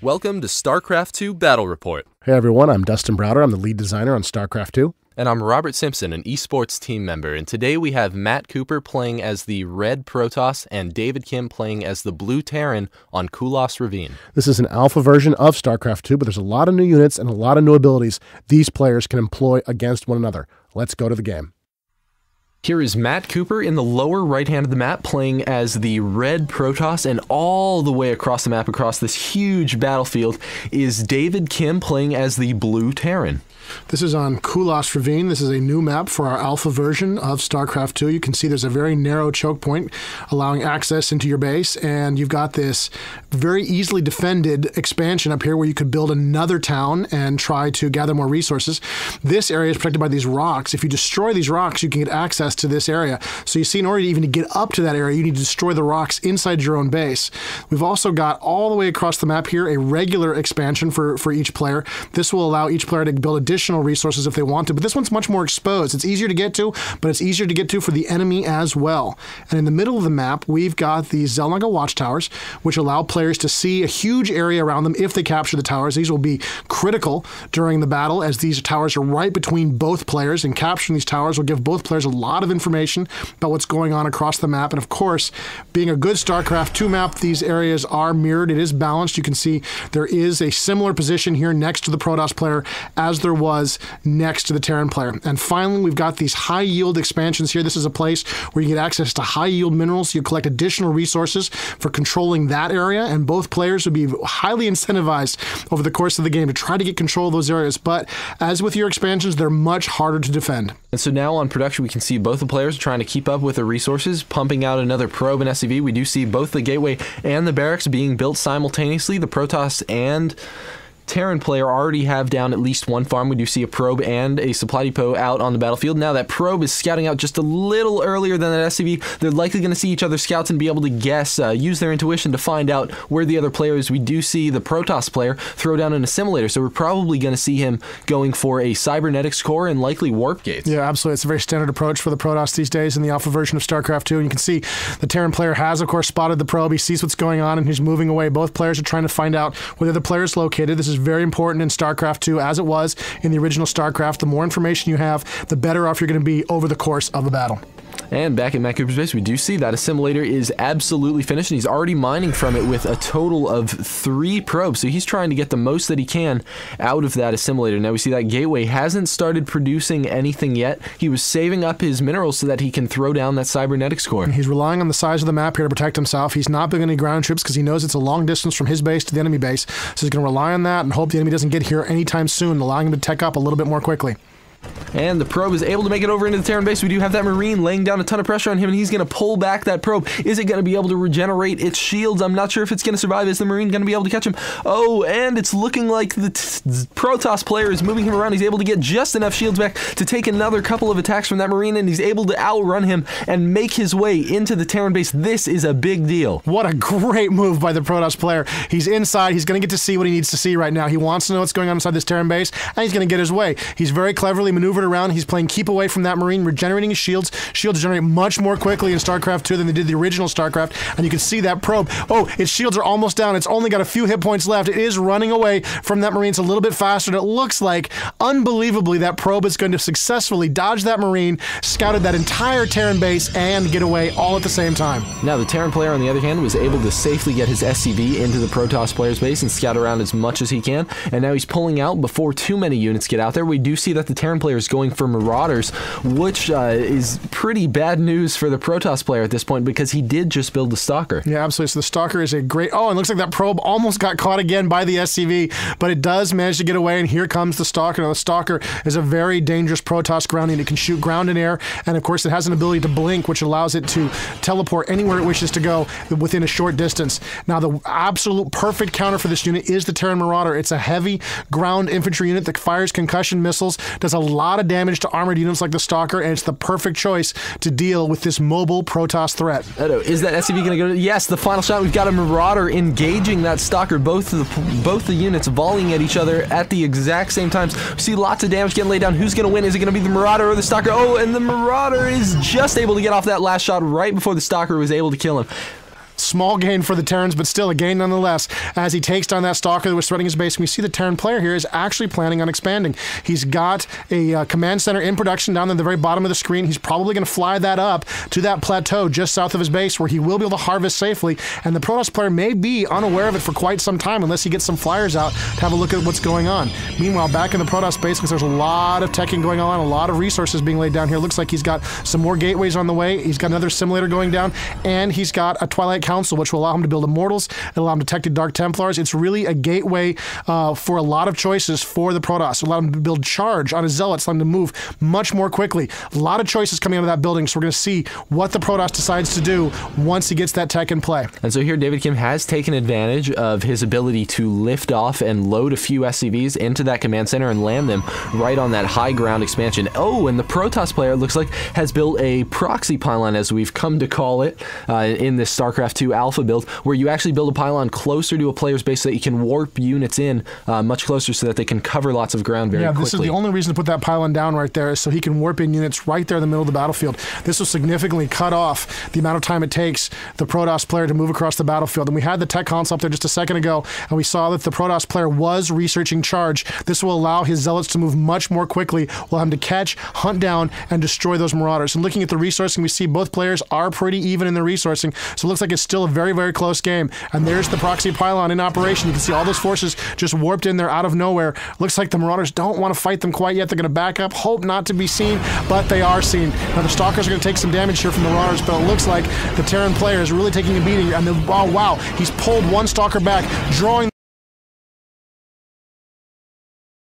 Welcome to Starcraft 2 Battle Report. Hey everyone, I'm Dustin Browder. I'm the lead designer on Starcraft 2. And I'm Robert Simpson, an esports team member. And today we have Matt Cooper playing as the Red Protoss and David Kim playing as the Blue Terran on Kulos Ravine. This is an alpha version of Starcraft 2, but there's a lot of new units and a lot of new abilities these players can employ against one another. Let's go to the game. Here is Matt Cooper in the lower right hand of the map playing as the Red Protoss, and all the way across the map, across this huge battlefield, is David Kim playing as the Blue Terran. This is on Kulos Ravine. This is a new map for our alpha version of StarCraft 2. You can see there's a very narrow choke point allowing access into your base, and you've got this very easily defended expansion up here where you could build another town and try to gather more resources. This area is protected by these rocks. If you destroy these rocks, you can get access to this area. So you see, in order even to get up to that area, you need to destroy the rocks inside your own base. We've also got all the way across the map here a regular expansion for each player. This will allow each player to build additional resources if they want to, but this one's much more exposed. It's easier to get to, but it's easier to get to for the enemy as well. And in the middle of the map, we've got these Xel'Naga watchtowers, which allow players to see a huge area around them if they capture the towers. These will be critical during the battle, as these towers are right between both players, and capturing these towers will give both players a lot of information about what's going on across the map. And of course, being a good StarCraft 2 map, these areas are mirrored. It is balanced. You can see there is a similar position here next to the Protoss player as there was next to the Terran player. And finally, we've got these high yield expansions here. This is a place where you get access to high yield minerals. You collect additional resources for controlling that area, and both players would be highly incentivized over the course of the game to try to get control of those areas. But as with your expansions, they're much harder to defend. And so now on production, we can see both the players trying to keep up with the resources, pumping out another probe and SCV. We do see both the gateway and the barracks being built simultaneously. The Protoss and Terran player already have down at least one farm. We do see a probe and a supply depot out on the battlefield. Now that probe is scouting out just a little earlier than that SCV. They're likely going to see each other's scouts and be able to guess, use their intuition to find out where the other player is. We do see the Protoss player throw down an assimilator, so we're probably going to see him going for a cybernetics core and likely warp gates. Yeah, absolutely. It's a very standard approach for the Protoss these days in the alpha version of StarCraft 2. And you can see the Terran player has, of course, spotted the probe. He sees what's going on and he's moving away. Both players are trying to find out where the other player is located. This is very important in StarCraft 2, as it was in the original StarCraft. The more information you have, the better off you're going to be over the course of a battle. And back at Matt Cooper's base, we do see that assimilator is absolutely finished, and he's already mining from it with a total of 3 probes. So he's trying to get the most that he can out of that assimilator. Now we see that gateway hasn't started producing anything yet. He was saving up his minerals so that he can throw down that cybernetics core. He's relying on the size of the map here to protect himself. He's not building any ground troops because he knows it's a long distance from his base to the enemy base. So he's going to rely on that and hope the enemy doesn't get here anytime soon, allowing him to tech up a little bit more quickly. And the probe is able to make it over into the Terran base. We do have that Marine laying down a ton of pressure on him, and he's going to pull back that probe. Is it going to be able to regenerate its shields? I'm not sure if it's going to survive. Is the Marine going to be able to catch him? Oh, and it's looking like the Protoss player is moving him around. He's able to get just enough shields back to take another couple of attacks from that Marine, and he's able to outrun him and make his way into the Terran base. This is a big deal. What a great move by the Protoss player. He's inside. He's going to get to see what he needs to see right now. He wants to know what's going on inside this Terran base, and he's going to get his way. He's very cleverly maneuvered around. He's playing keep away from that Marine, regenerating his shields. Shields generate much more quickly in StarCraft 2 than they did the original StarCraft, and you can see that probe. Oh, its shields are almost down. It's only got a few hit points left. It is running away from that Marine. It's a little bit faster, and it looks like, unbelievably, that probe is going to successfully dodge that Marine, scouted that entire Terran base, and get away all at the same time. Now, the Terran player, on the other hand, was able to safely get his SCV into the Protoss player's base and scout around as much as he can, and now he's pulling out before too many units get out there. We do see that the Terran player is going for Marauders, which is pretty bad news for the Protoss player at this point, because he did just build the Stalker. Yeah, absolutely. So the Stalker is a great... Oh, and it looks like that probe almost got caught again by the SCV, but it does manage to get away, and here comes the Stalker. Now, the Stalker is a very dangerous Protoss grounding. It can shoot ground and air, and of course it has an ability to blink, which allows it to teleport anywhere it wishes to go within a short distance. Now, the absolute perfect counter for this unit is the Terran Marauder. It's a heavy ground infantry unit that fires concussion missiles, does a lot of damage to armored units like the Stalker, and it's the perfect choice to deal with this mobile Protoss threat. Is that SCV going to go? Yes, the final shot. We've got a Marauder engaging that Stalker. Both the units volleying at each other at the exact same time. We see lots of damage getting laid down. Who's going to win? Is it going to be the Marauder or the Stalker? Oh, and the Marauder is just able to get off that last shot right before the Stalker was able to kill him. small gain for the Terrans, but still a gain nonetheless, as he takes down that Stalker that was threatening his base. And we see the Terran player here is actually planning on expanding. He's got a command center in production down at the very bottom of the screen. He's probably going to fly that up to that plateau just south of his base, where he will be able to harvest safely, and the Protoss player may be unaware of it for quite some time unless he gets some flyers out to have a look at what's going on. Meanwhile, back in the Protoss base, because there's a lot of teching going on, a lot of resources being laid down here. Looks like he's got some more gateways on the way. He's got another simulator going down, and he's got a Twilight Council, which will allow him to build Immortals, it'll allow him to detect Dark Templars. It's really a gateway for a lot of choices for the Protoss. It'll allow him to build Charge on his Zealots, allow him to move much more quickly. A lot of choices coming out of that building, so we're going to see what the Protoss decides to do once he gets that tech in play. And so here David Kim has taken advantage of his ability to lift off and load a few SCVs into that command center and land them right on that high ground expansion. Oh, and the Protoss player looks like has built a proxy pylon, as we've come to call it, in this StarCraft 2 alpha build, where you actually build a pylon closer to a player's base so that you can warp units in much closer so that they can cover lots of ground very quickly. This is the only reason to put that pylon down right there, is so he can warp in units right there in the middle of the battlefield. This will significantly cut off the amount of time it takes the Protoss player to move across the battlefield. And we had the tech console up there just a second ago, and we saw that the Protoss player was researching Charge. This will allow his Zealots to move much more quickly, will allow him to catch, hunt down, and destroy those Marauders. And looking at the resourcing, we see both players are pretty even in their resourcing, so it looks like it's still a very, very close game. And there's the proxy pylon in operation. You can see all those forces just warped in there out of nowhere. Looks like the Marauders don't want to fight them quite yet. They're going to back up, hope not to be seen, but they are seen. Now the Stalkers are going to take some damage here from the Marauders, but it looks like the Terran player is really taking a beating. And oh wow, he's pulled one Stalker back, drawing